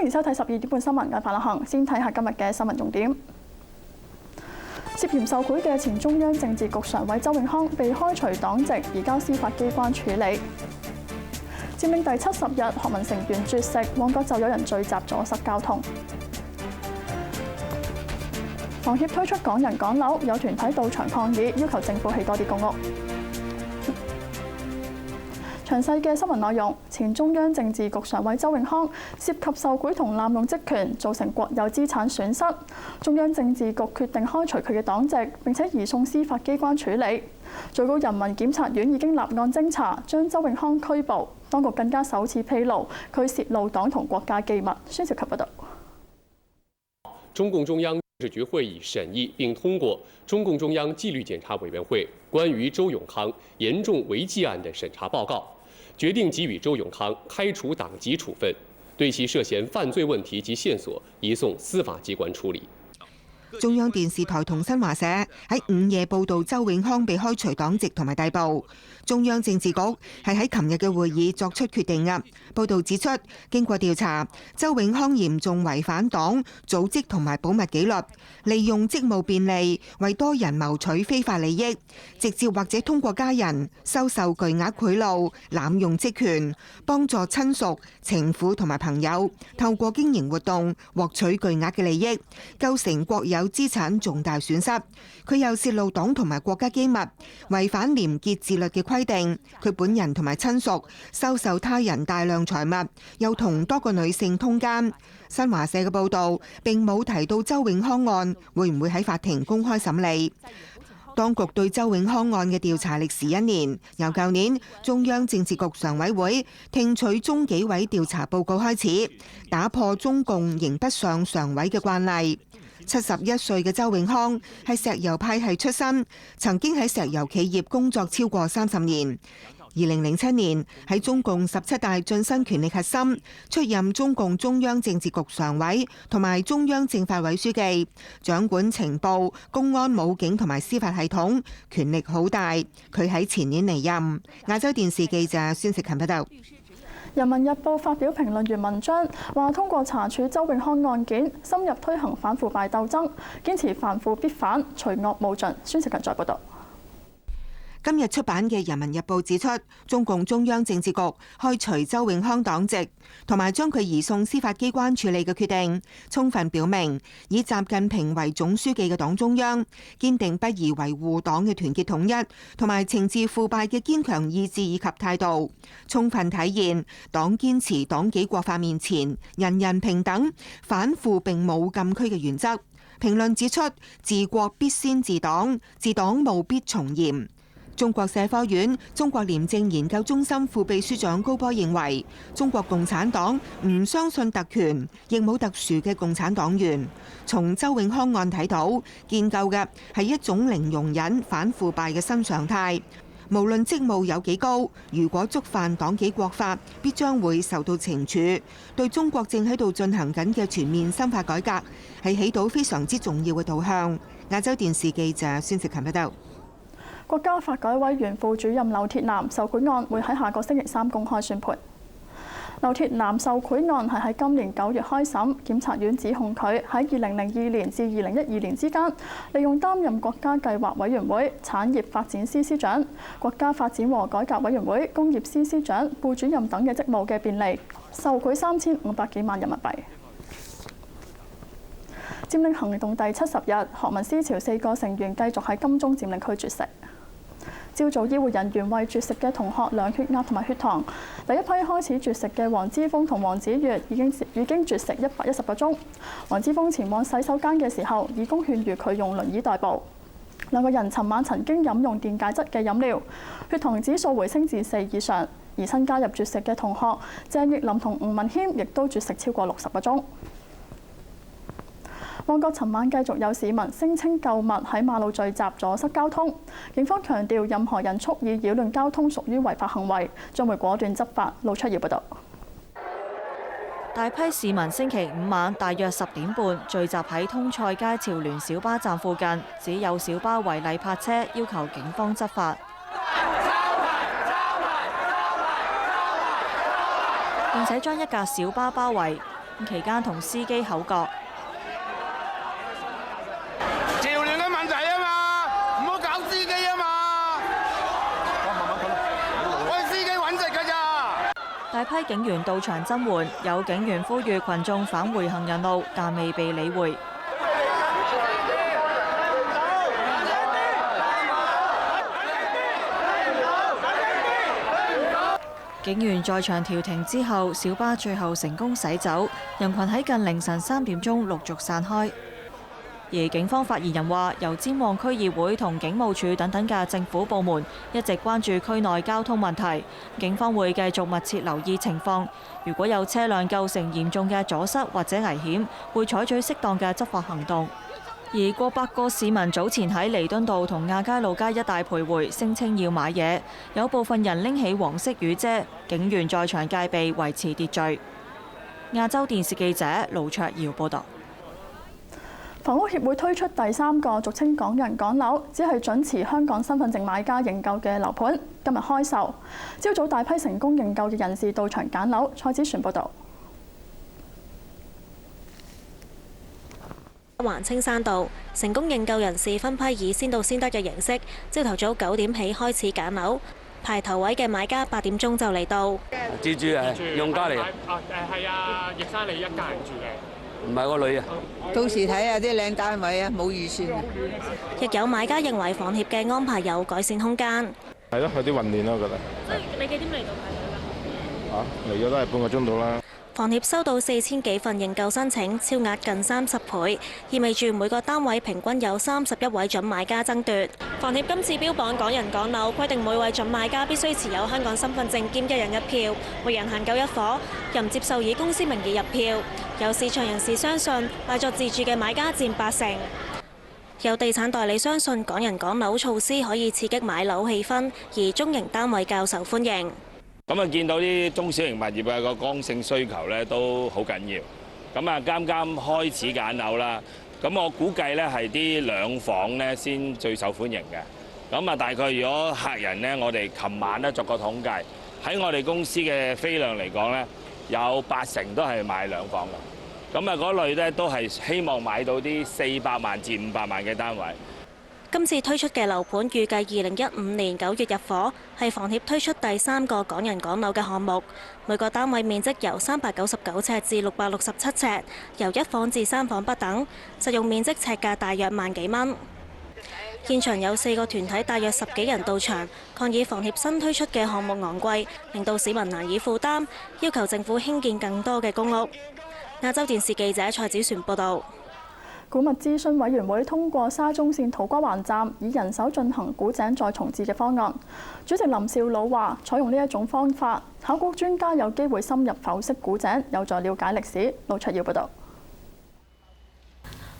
歡迎收睇12點半新聞，我係范樂行。先睇下今日嘅新聞重點。涉嫌受賄嘅前中央政治局常委周永康被開除黨籍，移交司法機關處理。佔領第70日，學民成員絕食，旺角就有人聚集阻塞交通。房協推出港人港樓，有團體到場抗議，要求政府起多啲公屋。詳細嘅新聞內容，前中央政治局常委周永康涉及受賄同濫用職權，造成國有資產損失。中央政治局決定開除佢嘅黨籍，並且移送司法機關處理。最高人民檢察院已經立案偵查，將周永康拘捕。當局更加首次披露佢泄露黨同國家機密。孫兆笈報道。中共中央政治局會議審議並通過中共中央紀律檢查委員會關於周永康嚴重違紀案的審查報告，決定給予周永康開除黨籍處分，對其涉嫌犯罪問題及線索移送司法機關處理。中央電視台同新華社喺午夜報導周永康被開除黨籍同埋逮捕。中央政治局係喺琴日嘅會議作出決定嘅。報導指出，經過調查，周永康嚴重違反黨組織同埋保密紀律，利用職務便利為多人謀取非法利益，直接或者通過家人收受巨額賄賂、濫用職權，幫助親屬、情婦同埋朋友透過經營活動獲取巨額嘅利益，構成國有資產重大損失。佢又泄露黨同埋國家機密，違反廉潔自律嘅規定。佢本人同埋親屬收受他人大量財物，又同多個女性通姦。新華社嘅報導並冇提到周永康案會唔會喺法庭公開審理。當局對周永康案嘅調查歷時1年，由舊年中央政治局常委會聽取中紀委調查報告開始，打破中共刑不上常委嘅慣例。71歲嘅周永康係石油派系出身，曾經喺石油企業工作超過30年。2007年喺中共17大晉身權力核心，出任中共中央政治局常委同埋中央政法委書記，掌管情報、公安、武警同埋司法系統，權力好大。佢喺前年離任。亞洲電視記者孫食勤報道。人民日報發表評論員文章，話通過查處周永康案件，深入推行反腐敗鬥爭，堅持凡腐必反，除惡務盡。孫食勤再報道。今日出版嘅《人民日報》指出，中共中央政治局開除周永康黨籍，同埋將佢移送司法機關處理嘅決定，充分表明以習近平為總書記嘅黨中央堅定不移維護黨嘅團結統一，同埋懲治腐敗嘅堅強意志以及態度，充分體現黨堅持黨紀國法面前人人平等、反腐並冇禁區嘅原則。評論指出，治國必先治黨，治黨務必從嚴。中國社科院中國廉政研究中心副秘書長高波認為，中國共產黨唔相信特權，亦冇特殊嘅共產黨員。從周永康案睇到，建構嘅係一種零容忍反腐敗嘅新常態。無論職務有幾高，如果觸犯黨紀國法，必將會受到懲處。對中國正喺度進行緊嘅全面深化改革，係起到非常之重要嘅導向。亞洲電視記者孫食勤報道。國家發改委原副主任劉鐵男受賄案會喺下個星期3公開宣判。劉鐵男受賄案係喺今年9月開審，檢察院指控佢喺2002年至2012年之間，利用擔任國家計劃委員會產業發展司司長、國家發展和改革委員會工業司司長、副主任等嘅職務嘅便利，受賄3500幾萬人民幣。佔領行動第70日，學民思潮4個成員繼續喺金鐘佔領區絕食。朝早醫護人員為絕食嘅同學量血壓同埋血糖。第一批開始絕食嘅黃之鋒同黃子悅已經絕食110個鐘。黃之鋒前往洗手間嘅時候，義工勸喻佢用輪椅代步。兩個人尋晚曾經飲用電解質嘅飲料，血糖指數回升至4以上。而新加入絕食嘅同學鄭奕霖同吳文謙亦都絕食超過60個鐘。旺角尋晚繼續有市民聲稱購物喺馬路聚集阻塞交通，警方強調任何人蓄意擾亂交通屬於違法行為，將會果斷執法。盧出耀報導。大批市民星期五晚大約10點半聚集喺通菜街潮聯小巴站附近，指有小巴違例泊車，要求警方執法，並且將一架小巴包圍。期間同司機口角。潮聯嘅問題啊嘛，唔好搞司機啊嘛，我係司機揾食㗎咋。大批警員到場增援，有警員呼籲群眾返回行人路，但未被理會。警員在場調停之後，小巴最後成功駛走，人群喺近凌晨3點鐘陸續散開。而警方發言人話，由尖旺區議會同警務處等等嘅政府部門一直關注區內交通問題，警方會繼續密切留意情況，如果有車輛構成嚴重嘅阻塞或者危險，會採取適當嘅執法行動。而過百個市民早前喺彌敦道同亞皆老街一帶徘徊，聲稱要買嘢，有部分人拎起黃色雨遮，警員在場戒備維持秩序。亞洲電視記者盧卓瑤報導。房屋協會推出第3個俗稱港人港樓，只係準持香港身份證買家認購嘅樓盤，今日開售。朝早大批成功認購嘅人士到場揀樓。蔡子璇報導。環青山道成功認購人士分批以先到先得嘅形式，朝頭早9點起開始揀樓，排頭位嘅買家8點鐘就嚟到。自住啊，用家嚟。係啊，葉生你一家人住嘅。唔係個女啊，到時睇下啲靚單位啊，冇預算。亦有買家認為房協嘅安排有改善空間。係咯，有啲混亂咯，我覺得。所以你幾點嚟到排隊㗎？嚟咗都係半個鐘到啦。房協收到4000幾份認購申請，超額近30倍，意味住每個單位平均有31位準買家爭奪。房協今次標榜港人港樓，規定每位準買家必須持有香港身份證兼1人1票，每人限購1伙，又唔接受以公司名義入票。有市場人士相信，買作自住嘅買家佔80%。有地產代理相信港人港樓措施可以刺激買樓氣氛，而中型單位較受歡迎。咁啊，見到啲中小型物業嘅個剛性需求咧都好緊要。咁啊，啱啱開始揀樓啦。咁我估計咧係啲2房咧先最受歡迎嘅。咁啊，大概如果客人咧，我哋琴晚咧作個統計，喺我哋公司嘅飛量嚟講咧，有80%都係買2房嘅。咁啊，嗰類咧都係希望買到啲400萬至500萬嘅單位。今次推出嘅樓盤預計2015年9月入伙，係房協推出第3個港人港樓嘅項目。每個單位面積由399尺至667尺，由1房至3房不等，實用面積尺價大約萬幾蚊。現場有4個團體，大約10幾人到場，抗議房協新推出嘅項目昂貴，令到市民難以負擔，要求政府興建更多嘅公屋。亞洲電視記者蔡子璇報導。古物諮詢委員會通過沙中線土瓜灣站以人手進行古井再重置嘅方案。主席林筱魯話：採用呢一種方法，考古專家有機會深入剖析古井，有助了解歷史。盧卓耀報導。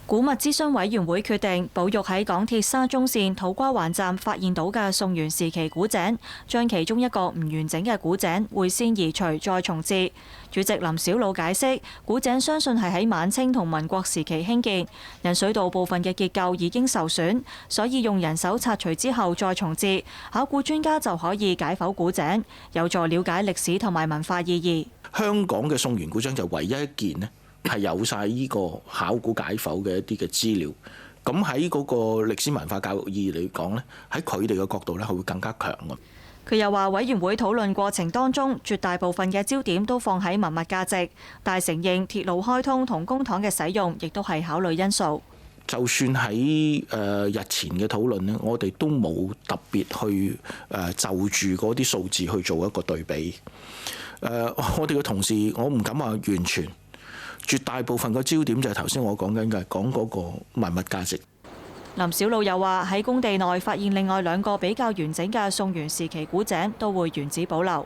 古物諮詢委員會決定保育喺港鐵沙中線土瓜灣站發現到嘅宋元時期古井，將其中一個唔完整嘅古井會先移除再重置。主席林筱魯解釋，古井相信係喺晚清同民國時期興建，引水道部分嘅結構已經受損，所以用人手拆除之後再重置，考古專家就可以解剖古井，有助了解歷史同埋文化意義。香港嘅宋元古井就唯一一件呢係有晒呢個考古解剖嘅一啲嘅資料，咁喺嗰個歷史文化教育意義嚟講呢，喺佢哋嘅角度呢，係會更加強嘅。佢又話，委員會討論過程當中，絕大部分嘅焦點都放喺文物價值，但係承認鐵路開通同公帑嘅使用，亦都係考慮因素。就算喺日前嘅討論呢，我哋都冇特別去就住嗰啲數字去做一個對比。我哋嘅同事，我唔敢話完全。絕大部分嘅焦點就係頭先我講緊嘅，講嗰個文物價值。林筱魯又話喺工地內發現另外2個比較完整嘅宋元時期古井，都會原址保留。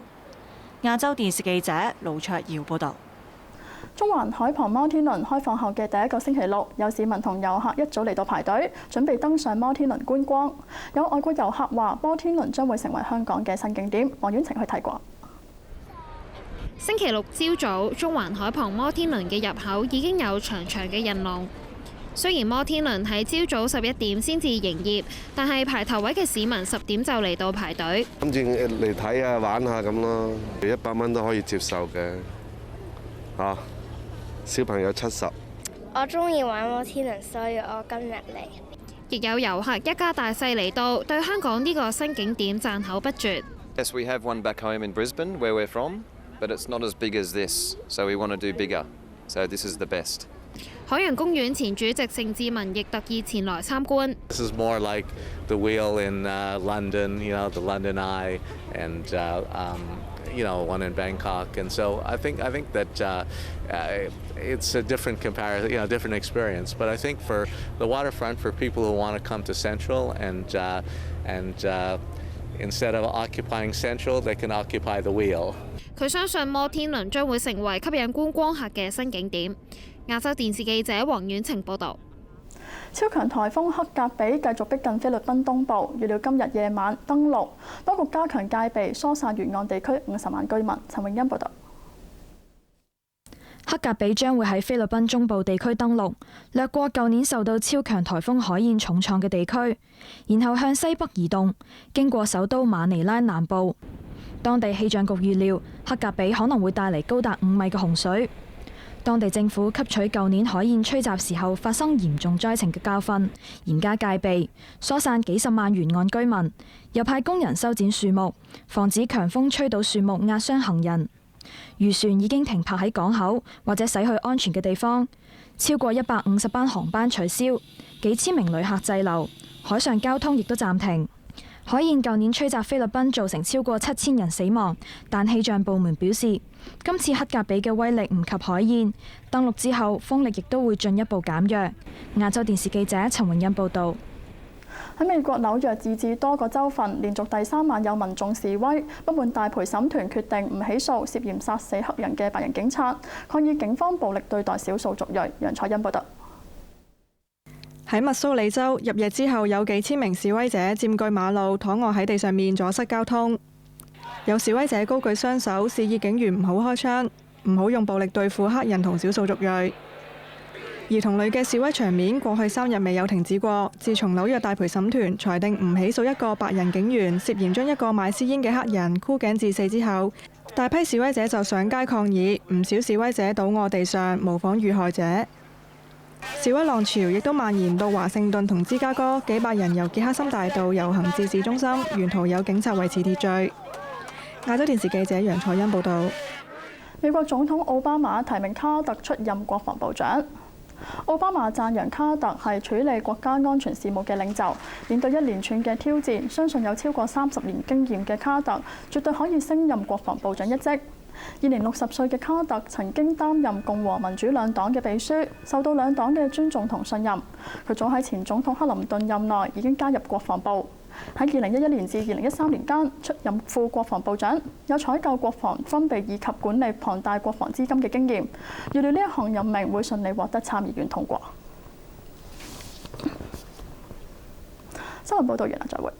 亞洲電視記者盧卓瑤報導。中環海旁摩天輪開放後嘅第1個星期六，有市民同遊客一早嚟到排隊，準備登上摩天輪觀光。有外國遊客話，摩天輪將會成為香港嘅新景點。黃婉晴去睇過。星期六朝早，中環海旁摩天輪嘅入口已經有長長嘅人龍。雖然摩天輪喺朝早11點先至營業，但係排頭位嘅市民10點就嚟到排隊。諗住嚟睇下玩下咁咯，100蚊都可以接受嘅。小朋友70。我中意玩摩天輪，所以我今日嚟。亦有遊客一家大細嚟到，對香港呢個新景點讚口不絕。Yes, we have one back home in Brisbane, where we're from, but it's not as big as this, so we want to do bigger. So this is the best. 海洋公園前主席盛智文亦特意前來參觀。This is more like the wheel in London, the London Eye, and one in Bangkok. And so I think that it's a different comparison, different experience. But I think for the waterfront, for people who want to come to Central and instead of occupying Central, they can occupy the wheel. 佢相信摩天輪將會成為吸引觀光客嘅新景點。亞洲電視記者黃婉晴報導。超強颱風黑格比繼續逼近菲律賓東部，預料今日夜晚登陸，當局加強戒備，疏散沿岸地區50萬居民。陳永欣報導。黑格比將會喺菲律賓中部地區登陸，掠過舊年受到超強颱風海燕重創嘅地區，然後向西北移動，經過首都馬尼拉南部。當地氣象局預料，黑格比可能會帶嚟高達5米嘅洪水。當地政府吸取舊年海燕吹襲時候發生嚴重災情嘅教訓，嚴加戒備，疏散幾十萬沿岸居民，又派工人修剪樹木，防止強風吹倒樹木壓傷行人。漁船已經停泊喺港口或者駛去安全嘅地方，超過150班航班取消，幾千名旅客滯留，海上交通亦都暫停。海燕舊年吹襲菲律賓造成超過7000人死亡，但氣象部門表示，今次黑格比嘅威力唔及海燕，登陸之後風力亦都會進一步減弱。亞洲電視記者陳永欣報導。喺美國紐約自治多個州份，連續第3晚有民眾示威，不滿大陪審團決定唔起訴涉嫌殺死黑人嘅白人警察，抗議警方暴力對待少數族裔。楊彩欣報導。喺密蘇里州入夜之後，有幾千名示威者佔據馬路，躺卧喺地上面阻塞交通。有示威者高舉雙手，示意警員唔好開槍，唔好用暴力對付黑人同少數族裔。兒童類嘅示威場面過去3日未有停止過。自從紐約大陪審團裁定唔起訴一個白人警員涉嫌將一個買私煙嘅黑人箍頸致死之後，大批示威者就上街抗議，唔少示威者倒卧地上模仿遇害者。示威浪潮亦都蔓延到華盛頓同芝加哥，幾百人由傑克森大道遊行至市中心，沿途有警察維持秩序。亞洲電視記者楊彩欣報導。美國總統奧巴馬提名卡特出任國防部長。奧巴馬讚揚卡特係處理國家安全事務嘅領袖，面對一連串嘅挑戰，相信有超過30年經驗嘅卡特絕對可以升任國防部長一職。現年60歲嘅卡特曾經擔任共和民主兩黨嘅秘書，受到兩黨嘅尊重同信任。佢早喺前總統克林頓任內已經加入國防部，喺2011年至2013年間出任副國防部長，有採購國防軍備以及管理龐大國防資金嘅經驗。預料呢一項任命會順利獲得參議院通過。新聞報導完啦，再會。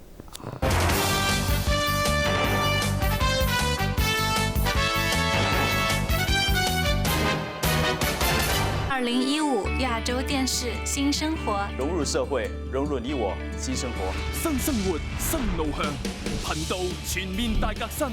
2015亞洲電視新生活，融入社會，融入你我新生活，新生活新路向，頻道全面大革新。